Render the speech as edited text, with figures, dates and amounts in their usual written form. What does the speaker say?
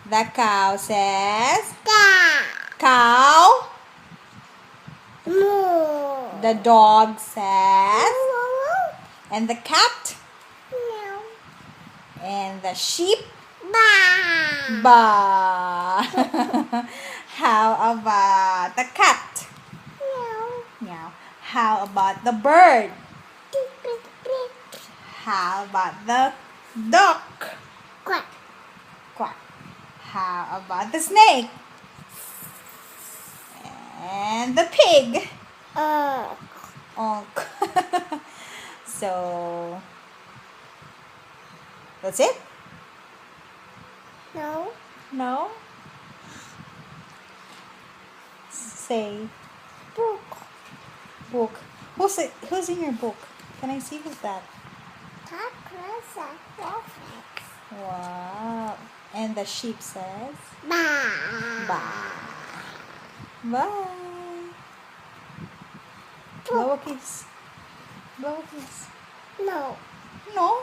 The cow says Da. cow. Moo. The dog says, Moo. and the cat, Meow. and the sheep, Ba. ba. How about the cat? Meow. Meow. How about the bird? Tick, tick, tick. How about the duck? Quack. Quack. How about the snake? And the pig? Onk. So, that's it? No. No? Say, Book. book. Who's in your book? Can I see who's that? Cockroach and crawfish. Wow. And the sheep says, Ba. bye. Bye. Blow a kiss. Blow a kiss. No. No?